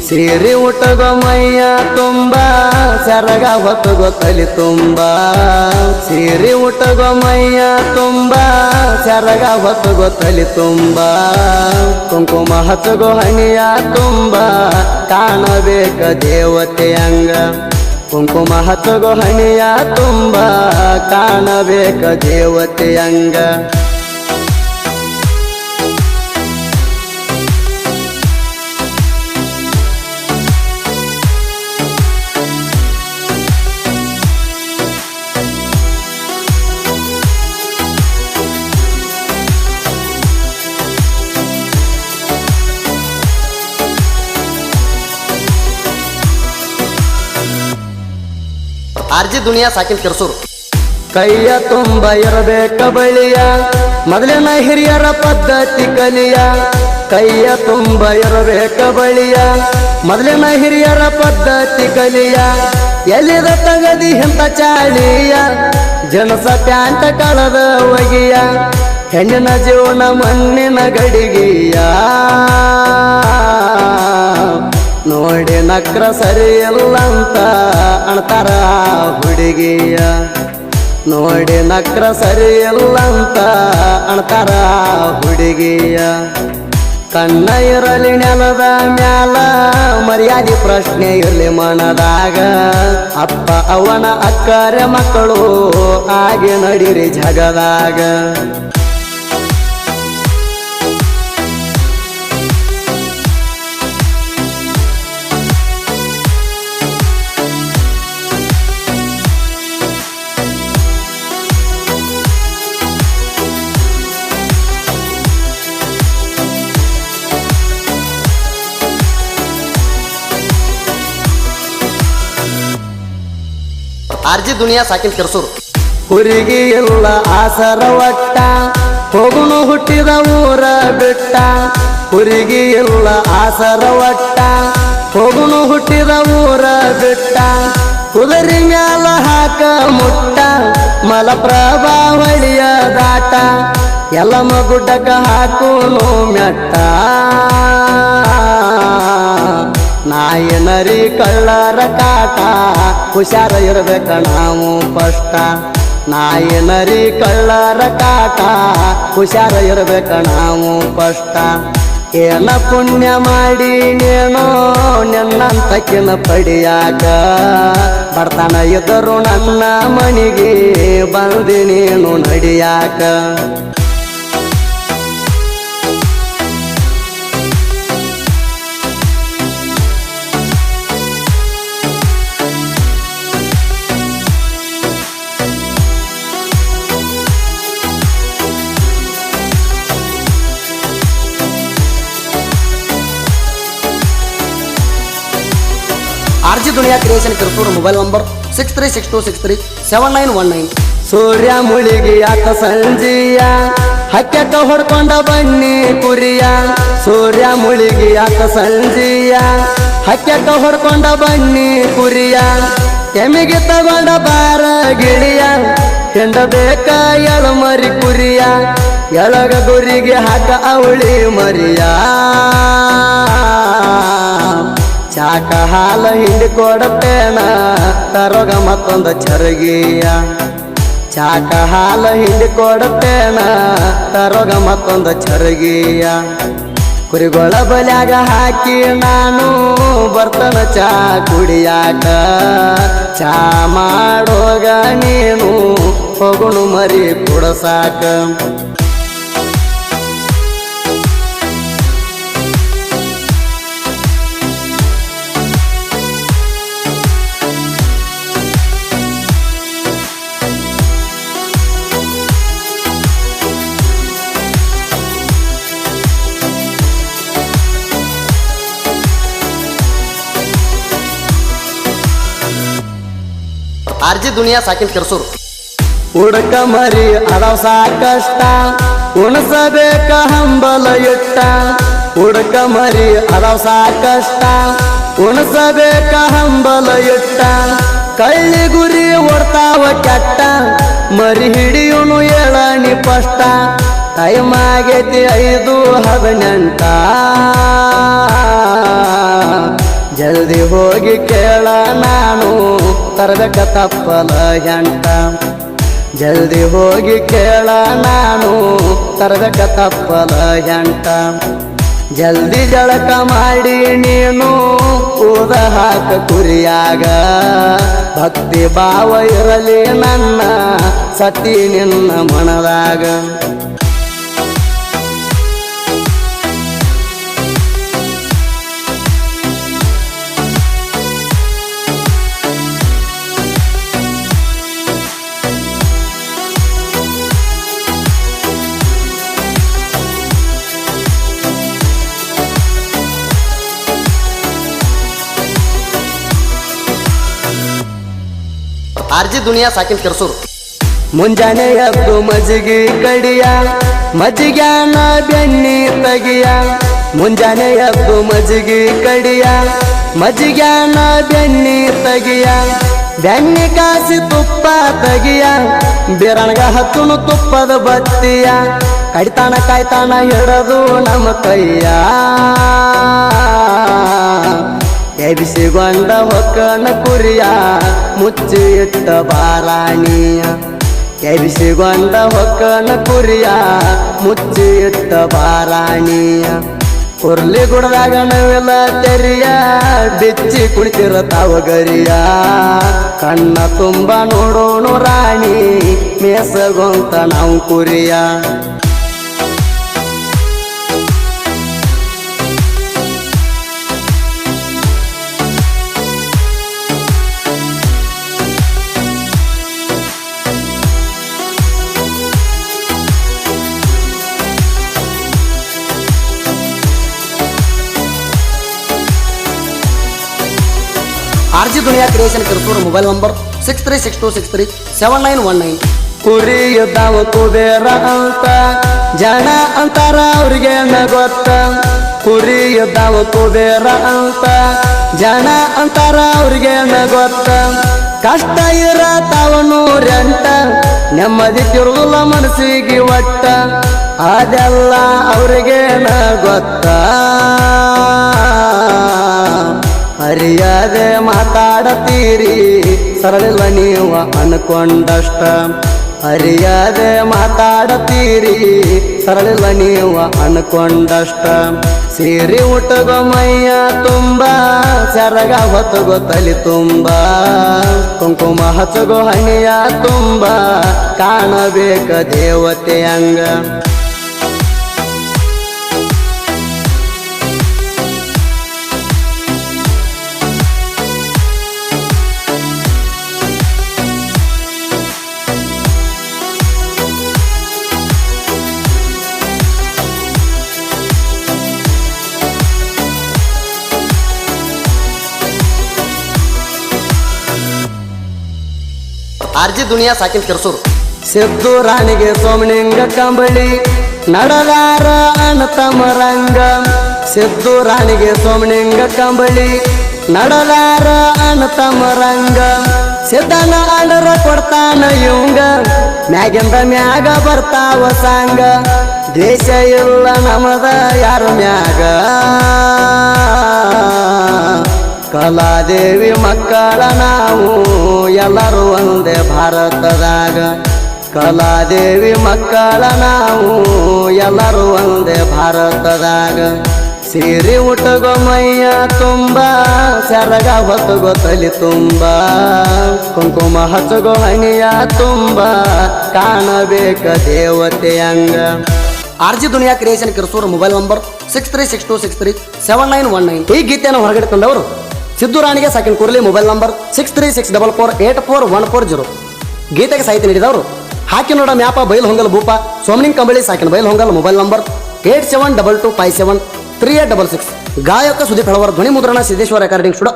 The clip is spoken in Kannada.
ಸೀರೆ ಉಟ್ಟಗೋ ಮೈಯ ತುಂಬ ಸರಗ ಹೊತ್ತಗೋ ತಲಿ ತುಂಬ ಸೀರೆ ಉಟ್ಟಗೋ ಮೈಯ ತುಂಬ ಸರಗ ಹೊತ್ತಗೋ ತಲಿ ತುಂಬ ಕುಂಕುಮ ಹಚ್ಚಗೋ ಹಣಿಯ ತುಂಬ ಕಾಣಬೇಕ ದೇವತೆಯಂಗ ಕುಂಕುಮ ಹಚ್ಚಗೋ ಹಣಿಯ ತುಂಬ ಕಾಣಬೇಕ ದೇವತೆಯಂಗ ಆರ್ಜಿ ದುನಿಯಾ ಸಾಕಿನ್ ಕೆರ್ಸೂರು ಕೈಯ ತುಂಬ ಇರಬೇಕ ಬಳಿಯ ಮೊದಲಿನ ಹಿರಿಯರ ಪದ್ಧತಿ ಕಲಿಯ ಕೈಯ ತುಂಬ ಇರಬೇಕ ಬಳಿಯ ಮೊದಲಿನ ಹಿರಿಯರ ಪದ್ಧತಿ ಕಲಿಯ ಎಲ್ಲಿದ ತಗದಿ ಇಂತ ಚಾಳಿಯ ಜನಸ ಪ್ಯಾಂಟ ಕಳದ ಒಗಿಯ ಹೆಣ್ಣಿನ ಜೀವನ ಮಣ್ಣಿನ ಗಡಿಗೆಯ ನೋಡಿ ನಕ್ರ ಸರಿ ಇಲ್ಲಂತ ಅಣ್ತಾರ ಹುಡುಗಿಯ ನೋಡಿ ನಕ್ರ ಸರಿ ಇಲ್ಲಂತ ಅಣ್ತಾರ ಹುಡುಗಿಯ ಕಣ್ಣ ಇರಲಿ ನೆಲದ ಮ್ಯಾಲ ಮರ್ಯಾದೆ ಪ್ರಶ್ನೆ ಇರಲಿ ಮನದಾಗ ಅಪ್ಪ ಅವನ ಅಕ್ಕರೆ ಮಕ್ಕಳು ಹಾಗೆ ನಡೀರಿ ಜಗದಾಗ ಆರ್ಜಿ ದುನಿಯಾ ಸಾಕಿನ್ ಕೆರ್ಸೂರು ಹುರಿಗೆ ಎಲ್ಲ ಆಸರ ಒಟ್ಟ ಹೋಗುನು ಹುಟ್ಟಿದ ಊರ ಬಿಟ್ಟ ಹುರಿಗೆ ಎಲ್ಲ ಆಸರ ಒಟ್ಟ ಹೋಗುನು ಹುಟ್ಟಿದ ಊರ ಬಿಟ್ಟ ಕುದುರೆ ಮ್ಯಾಲ ಹಾಕ ಮುಟ್ಟ ಮಲಪ್ರಭಾ ಹೊಳಿಯ ದಾಟ ಎಲ್ಲಮ್ಮ ಗುಡ್ಡಕ ಹಾಕುನು ಮೆಟ್ಟ ನಾಯಿ ನರಿ ಕಳ್ಳರ ಕಾಟ ಹುಷಾರ ಇರ್ಬೇಕ ನಾವು ಪಷ್ಟ ನಾಯಿ ನರಿ ಕಳ್ಳರ ಕಾಟ ಹುಷಾರ ಇರ್ಬೇಕ ನಾವು ಪಷ್ಟ ಏನ ಪುಣ್ಯ ಮಾಡಿ ನೇನೋ ನಿನ್ನಂತಕ್ಕಿನ ಪಡಿಯಾಕ ಬರ್ತಾನ ಇದ್ದರು ನನ್ನ ಮನಿಗೆ ಬಂದಿ ನೀನು ನಡಿಯಾಕ ಆರ್ಜಿ Duniya creation Kersur mobile number 6362637919 ಸೂರ್ಯ ಮುಳಿಗಿ ಆತ ಸಂಜಿಯ ಹಕ್ಕ್ಯಾಕ ಹೊಡ್ಕೊಂಡ ಬನ್ನಿ ಕುರಿಯ ಸೂರ್ಯ ಮುಳಿಗಿ ಆತ ಸಂಜಿಯ ಹಕ್ಕ್ಯಾಕ ಹೊಡ್ಕೊಂಡ ಬನ್ನಿ ಕುರಿಯ ಎಮಿಗೆ ತಗೊಂಡ ಬಾರ ಗಿಳಿಯ ಹೆಂಡ ಬೇಕ ಎಳ ಮರಿ ಕುರಿಯ ಎಳಗ ಗುರಿಗೆ ಹಾಕ ಅವಳಿ ಮರಿಯ ಚಾಕ ಹಾಲ ಹಿಂಡಿ ಕೊಡತೇನ ತರೋಗ ಮತ್ತೊಂದು ಚರಗಿಯ ಚಾಕ ಹಾಲ ಹಿಂಡಿ ಕೊಡತೇನ ತರೋಗ ಮತ್ತೊಂದು ಚರಗಿಯ ಕುರಿಗೊಳ ಬಲ್ಯಾಗ ಹಾಕಿ ನಾನು ಬರ್ತನ ಚಾ ಕುಡಿಯಾಕ ಚಾ ಮಾಡೋಗ ನೀನು ಹೋಗುಣು ಮರಿ ಕುಡಸಾಕ ಆರ್ಜಿ ದುನಿಯಾ ಸಾಕಿನ್ ಕೆರ್ಸೂರು ಹುಡುಕ ಮರಿ ಅದಾವ ಸಾಕಷ್ಟ ಉಣಸಬೇಕ ಹಂಬಲ ಇಟ್ಟ ಹುಡುಕ ಮರಿ ಅದಾವ ಸಾಕಷ್ಟ ಉಣಸಬೇಕ ಹಂಬಲ ಇಟ್ಟ ಕಳ್ಳಿ ಗುರಿ ಹೊಡ್ತಾವ ಕೆಟ್ಟ ಮರಿ ಹಿಡಿಯುನು ಏಳನಿ ಪಷ್ಟ ಟೈಮ್ ಆಗೈತಿ 5:18 ಜಲ್ದಿ ಹೋಗಿ ಕೇಳ ನಾನು ತರಬೇಕ ತಪ್ಪಲ ಎಂಟ ಜಲ್ದಿ ಹೋಗಿ ಕೇಳ ನಾನು ತರಬೇಕ ತಪ್ಪಲ ಎಂಟ ಜಲ್ದಿ ಜಳಕ ಮಾಡಿ ನೀನು ಊದ ಹಾಕ ಕುರಿಯಾಗ ಭಕ್ತಿ ಭಾವ ಇರಲಿ ನನ್ನ ಸತಿ ನಿನ್ನ ಮನದಾಗ ಆರ್ಜಿ ದುನಿಯಾ ಸಾಕಿನ್ ಕೆರ್ಸೂರು. ಮುಂಜಾನೆ ಎದ್ದು ಮಜ್ಜಿಗೆ ಕಡಿಯ ಮಜ್ಜಿಗ್ಯಾನ ಬೆನ್ನಿ ತಗಿಯ ಮುಂಜಾನೆ ಎದ್ದು ಮಜ್ಜಿಗೆ ಕಡಿಯ ಮಜ್ಜಿಗ್ಯಾನ ಬೆನ್ನಿ ತಗಿಯ ಬೆನ್ನಿ ಕಾಸಿ ತುಪ್ಪ ತಗಿಯ ಬಿರಣಗ ಹತ್ತುನು ತುಪ್ಪದ ಬತ್ತಿಯ ಕಡಿತಾನ ಕಾಯ್ತಾನ ಹಿಡದು ನಮ್ಮ ಕೈಯ ಎಬಿಸಿಗೊಂಡ ಹೊಕ್ಕನ ಕುರಿಯ ಮುಚ್ಚಿ ಇಟ್ಟ ಬಾರಾಣಿಯ ಎಬಿಸಿಗೊಂಡ ಹೊಕ್ಕನ ಕುರಿಯ ಮುಚ್ಚಿ ಇಟ್ಟ ಬಾರಾಣಿಯ ಉರ್ಲಿ ಗುಡದಾಗ ನವಿಲ ತೆರಿಯ ಬಿಚ್ಚಿ ಕುಳಿತಿರತಾವ ಗರಿಯ ಕಣ್ಣ ತುಂಬ ನೋಡೋಣ ರಾಣಿ ಮೇಸಗೊಂತ ನಾವು ಕುರಿಯ RG Duniya creation Kersur. Mobile number 6362637919. ಕುರಿ ಇದ್ದಾವ ಕುಬೇರ ಅಂತ ಜನ ಅಂತಾರ ಅವ್ರಿಗೆ ಗೊತ್ತ ಕುರಿ ಇದ್ದಾವ ಕುಬೇರ ಅಂತ ಜನ ಅಂತಾರ ಅವ್ರಿಗೆ ಗೊತ್ತ ಕಷ್ಟ ಇರತಾವ ನೂರೆಂಟ ನೆಮ್ಮದಿ ತಿರುಗುಲ ಮನಸ್ಸಿಗೆ ಒಟ್ಟ ಅದೆಲ್ಲ ಅವ್ರಿಗೆ ಗೊತ್ತ ಹರಿಯದೆ ಮಾತಾಡತೀರಿ ಸರಳಿಲ್ಲ ನೀವು ಅನ್ಕೊಂಡಷ್ಟ ಹರಿಯದೆ ಮಾತಾಡತೀರಿ ಸರಳಿಲ್ಲ ನೀವು ಅನ್ಕೊಂಡಷ್ಟ ಸೀರೆ ಉಟ್ಟಗೋ ಮೈಯ ತುಂಬ ಸೆರಗ ಹೊತ್ತಗೋ ತಲಿ ತುಂಬ ಕುಂಕುಮ ಹಚ್ಚಗೋ ಹಣಿಯ ತುಂಬ ಕಾಣಬೇಕ ದೇವತೆ ಹಂಗ ಆರ್ಜಿ ದುನಿಯಾ ಸಾಕಿನ್ ಕೆರ್ಸೂರು. ಸಿದ್ದು ರಾಣಿಗೆ ಸೋಮನಿಂಗ ಕಂಬಳಿ ನಡದಾರ ಅನತಮರಂಗ ಸಿದ್ದು ರಾಣಿಗೆ ಸೋಮನಿಂಗ ಕಂಬಳಿ ನಡದಾರ ಅನತಮರಂಗ ಸಿದ್ದನ ಆಡರ ಕೊಡ್ತಾನ ಇವಂಗ ಮ್ಯಾಗಿಂದ ಮ್ಯಾಗ ಬರ್ತಾವ ಸಾಂಗ ದ್ವೇಷ ಇಲ್ಲ ನಮದ ಯಾರು ಮ್ಯಾಗ ಕಲಾದೇವಿ ಮಕ್ಕಳ ನಾವು ಎಲ್ಲರೂ ಒಂದೇ ಭಾರತದಾಗ ಕಲಾದೇವಿ ಮಕ್ಕಳ ನಾವು ಎಲ್ಲರೂ ಒಂದೇ ಭಾರತದಾಗ ಸೀರೆ ಉಟ್ಟಗೋ ಮೈಯ ತುಂಬ ಸೆರಗ ಹೊತ್ತಗೋ ತಲಿ ತುಂಬ ಕುಂಕುಮ ಹಚ್ಚಗೋ ಹಣಿಯ ತುಂಬ ಕಾಣಬೇಕ ದೇವತೆ ಹಂಗ RG Duniya creation Kersur. Mobile number 6362637919. ಈ ಗೀತೆಯನ್ನು ಹೊರಗಡೆ ತಂದವರು ಸಿದ್ದು ರಾಣಿಗೆ ಸಾಕಿನ ಕುರ್ಲಿ. Mobile number 6364484140. ಗೀತೆಗೆ ಸಾಹಿತ್ಯ ನೀಡಿದವರು ಹಾಕಿ ನೋಡ ಮ್ಯಾಪ ಬೈಲ್ ಹೊಂಗಲ್ ಭೂಪ ಸೋಮನಿಂಗ್ ಕಂಬಳಿ ಸಾಕಿನ ಬೈಲ್ ಹೊಂಗಲ್. Mobile number 8722573866. ಗಾಯಕ ಸುದೀಪ್ ಹಳವರ್. ಧ್ವನಿ ಮುದ್ರಣ ಸಿದ್ದೇಶ್ವರ ರೆಕಾರ್ಡಿಂಗ್ ಸ್ಟುಡಿಯೋ.